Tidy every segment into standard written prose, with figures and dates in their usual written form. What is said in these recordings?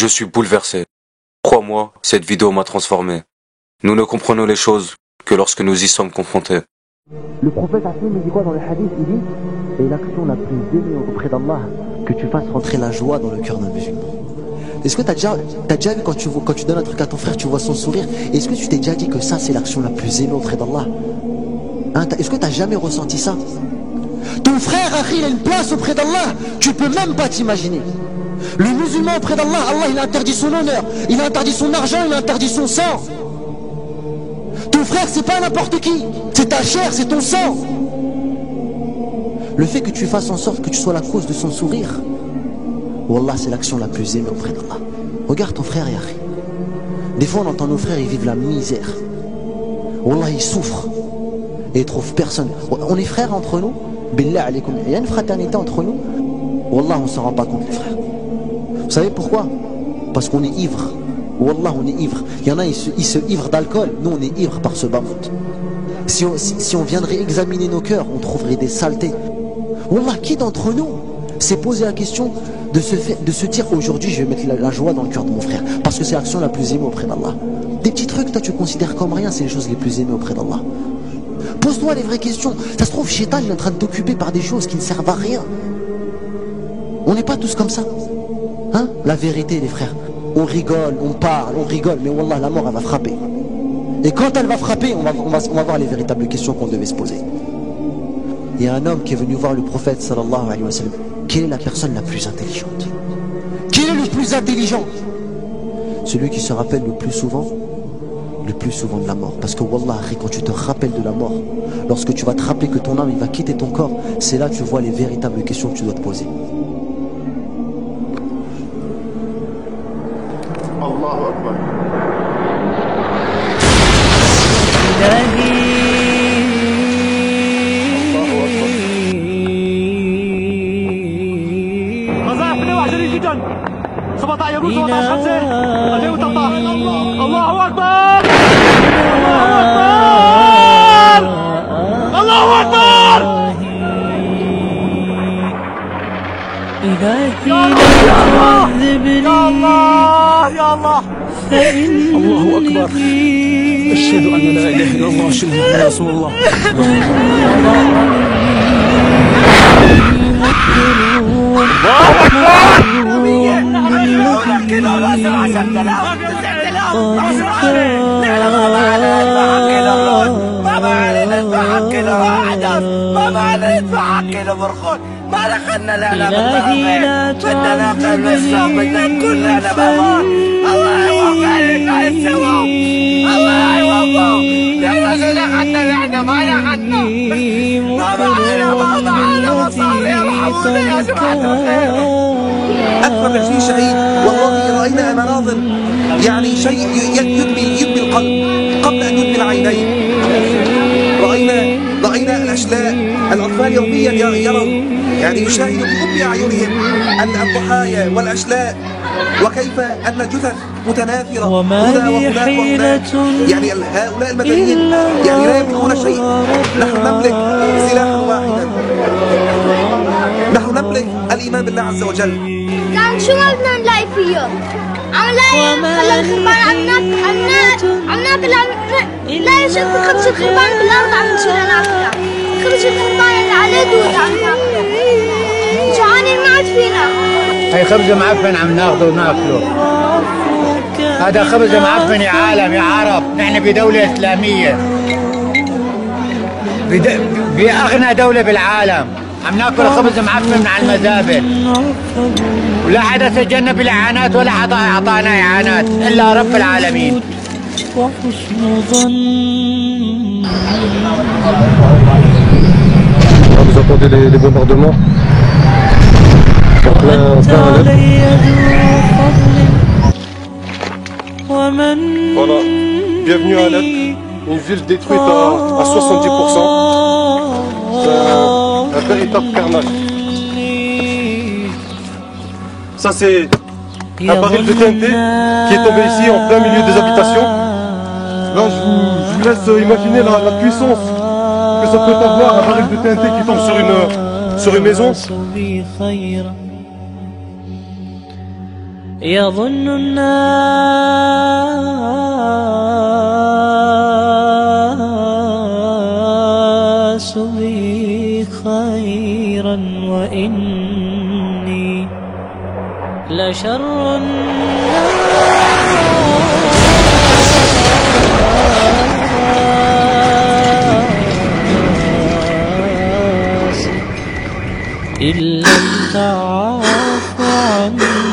Je suis bouleversé. Crois-moi, cette vidéo m'a transformé. Nous ne comprenons les choses que lorsque nous y sommes confrontés. Le prophète il dit quoi dans le hadith? Il dit: et l'action la plus aimée auprès d'Allah, que tu fasses rentrer la joie dans le cœur d'un musulman. Est-ce que t'as déjà vu quand tu donnes un truc à ton frère, tu vois son sourire? Est-ce que tu t'es déjà dit que ça c'est l'action la plus aimée auprès d'Allah? Est-ce que t'as jamais ressenti ça? Ton frère, il a une place auprès d'Allah, tu peux même pas t'imaginer. Le musulman auprès d'Allah, Allah il a interdit son honneur, il a interdit son argent, il a interdit son sang. Ton frère c'est pas n'importe qui, c'est ta chair, c'est ton sang. Le fait que tu fasses en sorte que tu sois la cause de son sourire, Wallah c'est l'action la plus aimée auprès d'Allah. Regarde ton frère Yahri. Des fois on entend nos frères, ils vivent la misère. Wallah ils souffrent et ils trouvent personne. On est frères entre nous, billah alaykoum, il y a une fraternité entre nous. Wallah on s'en rend pas compte les frères. Vous savez pourquoi? Parce qu'on est ivre. Wallah on est ivre. Il y en a ils se ivrent d'alcool, nous on est ivre par ce bas monde. Si on viendrait examiner nos cœurs, on trouverait des saletés. Wallah, qui d'entre nous s'est posé la question de se dire aujourd'hui je vais mettre la joie dans le cœur de mon frère parce que c'est l'action la plus aimée auprès d'Allah. Des petits trucs toi tu considères comme rien, c'est les choses les plus aimées auprès d'Allah. Pose-toi les vraies questions. Ça se trouve Shaitan il est en train de t'occuper par des choses qui ne servent à rien. On n'est pas tous comme ça. Hein? La vérité les frères. On rigole, on parle, on rigole, mais Wallah la mort elle va frapper. Et quand elle va frapper, on va voir les véritables questions qu'on devait se poser. Il y a un homme qui est venu voir le prophète sallallahu alayhi wa sallam. Quelle est la personne la plus intelligente? Quel est le plus intelligent? Celui qui se rappelle le plus souvent de la mort. Parce que Wallah, quand tu te rappelles de la mort, lorsque tu vas te rappeler que ton âme il va quitter ton corps, c'est là que tu vois les véritables questions que tu dois te poser. Allahu Akbar. جدا 17 يوم 17 5 2013 الله اكبر الله اكبر إلهي لا تعذبني يا الله يا الله الله أكبر أشهد أن لا إله إلا الله وأشهد أن رسول الله ما دخلنا لنا بالطرفين بدنا قلب الصوم بدنا كلنا بموت الله يوفق عليك على السماء الله يوفقه يا رجل اخذنا نحن ما اخذنا ما معنا ما معنا مصاري ارحمونا يا جماعه الخير. أكثر من 20 شهيد والله رأينا مناظر يعني شيء يدمي القلب قبل أن يدمي العينين. رأينا الأشلاء الأطفال يوميا يرون يعني يشاهدوا بأم أعينهم الضحايا والأشلاء وكيف أن الجثث متناثرة هنا وهناك وهناك. يعني هؤلاء المدنيين يعني لا يملكون شيء. نحن نملك سلاحا واحدا، نحن نملك الإيمان بالله عز وجل. كان شو ما بدنا نلاقي فيه؟ عم نلاقي خلى الخربان عم ناكل لا يشوف خبز الخربان بالأرض عم نشيل ناكله. خبز الخربان اللي عليه دود عم ناكله. جوعانين ما عاد فينا. هي خبز معفن عم ناخده وناكله. هذا خبز معفن يا عالم يا عرب، نحن بدولة إسلامية. بأغنى دولة بالعالم. عم ناكل خبز معفن من على المزابل ولا حدا سجلنا بالاعانات ولا حدا اعطانا اعانات الا رب العالمين. وحسن ظن. Vous entendez les bombardements en plein Voilà, bienvenue à Alep, une ville détruite à 70%. Un véritable carnage. Ça c'est un baril de TNT qui est tombé ici en plein milieu des habitations. Là je vous laisse imaginer la puissance que ça peut avoir, un baril de TNT qui tombe sur une maison. يظن الناس بي خيرا وإني لشر الناس إن لم تعف عني.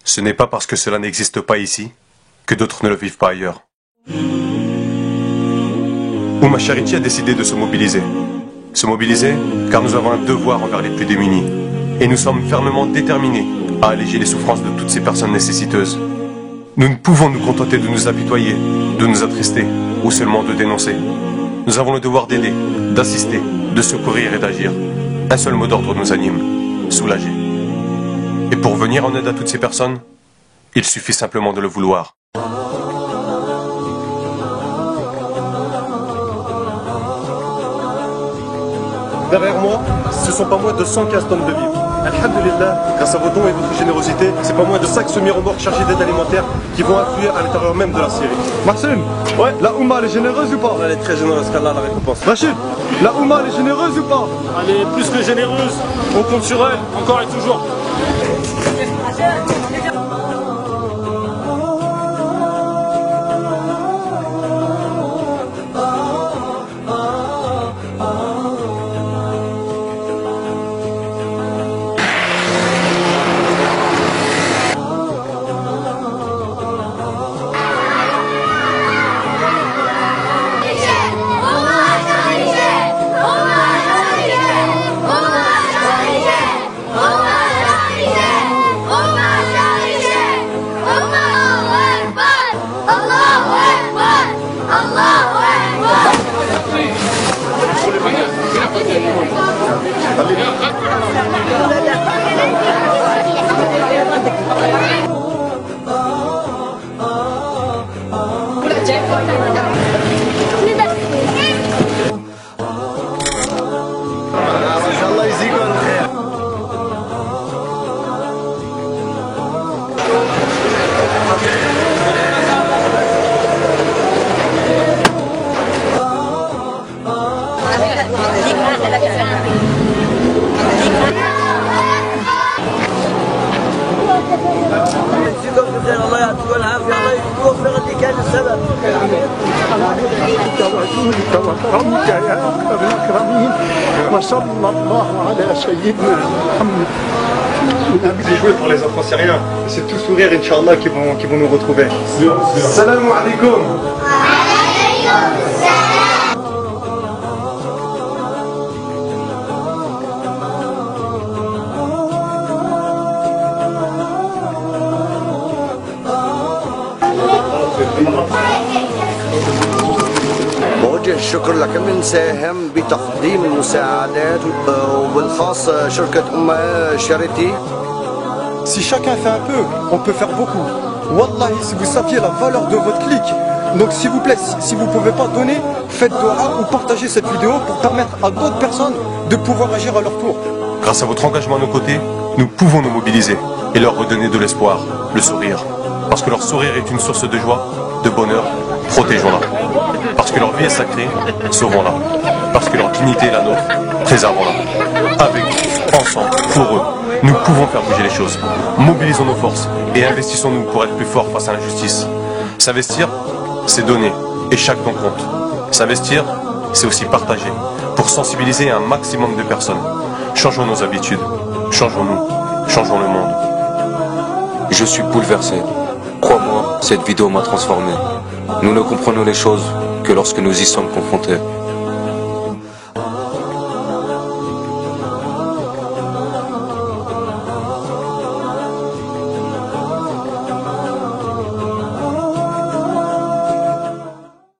Ce n'est pas parce que cela n'existe pas ici que d'autres ne le vivent pas ailleurs. Oumma Charity a décidé de se mobiliser. Se mobiliser car nous avons un devoir envers les plus démunis. Et nous sommes fermement déterminés à alléger les souffrances de toutes ces personnes nécessiteuses. Nous ne pouvons nous contenter de nous apitoyer, de nous attrister ou seulement de dénoncer. Nous avons le devoir d'aider, d'assister, de secourir et d'agir. Un seul mot d'ordre nous anime, soulager. Et pour venir en aide à toutes ces personnes, il suffit simplement de le vouloir. Derrière moi, ce ne sont pas moins de 115 tonnes de vivres. Alhamdulillah, grâce à vos dons et votre générosité, c'est pas moins de 5 semi-remorques chargées d'aide alimentaire qui vont affluer à l'intérieur même de la Syrie. Maxime, ouais, la Oumma elle est généreuse ou pas? Elle est très généreuse, qu'Allah la récompense. Rachid, la Oumma elle est généreuse ou pas? Elle est plus que généreuse, on compte sur elle, encore et toujours. الله يجزيكم الخير. الله يعطيكم العافيه، الله يوفق اللي كان السبب. توكرمك يا اكرم الاكرمين وصلى الله على سيدنا محمد. J'ai joué pour les enfants syriens. C'est tout sourire, Inch'Allah, qui vont nous retrouver. Salam alaikum. بوجه الشكر لكل ساهم بتقديم المساعدات وبالخاص شركة أمة شاريتي. Si chacun fait un peu, on peut faire beaucoup. Wallahi, si vous saviez la valeur de votre clic. Donc s'il vous plaît, si vous ne pouvez pas donner, faites dua ou partagez cette vidéo pour permettre à d'autres personnes de pouvoir agir à leur tour. Grâce à votre engagement à nos côtés, nous pouvons nous mobiliser et leur redonner de l'espoir, le sourire. Parce que leur sourire est une source de joie, de bonheur, protégeons-la. Parce que leur vie est sacrée, sauvons-la. Parce que leur dignité est la nôtre, préservons-la. Avec nous, ensemble, pour eux, nous pouvons faire bouger les choses. Mobilisons nos forces et investissons-nous pour être plus forts face à l'injustice. S'investir, c'est donner, et chaque don compte. S'investir, c'est aussi partager, pour sensibiliser un maximum de personnes. Changeons nos habitudes, changeons-nous, changeons le monde. Je suis bouleversé. Crois-moi, cette vidéo m'a transformé. Nous ne comprenons les choses que lorsque nous y sommes confrontés.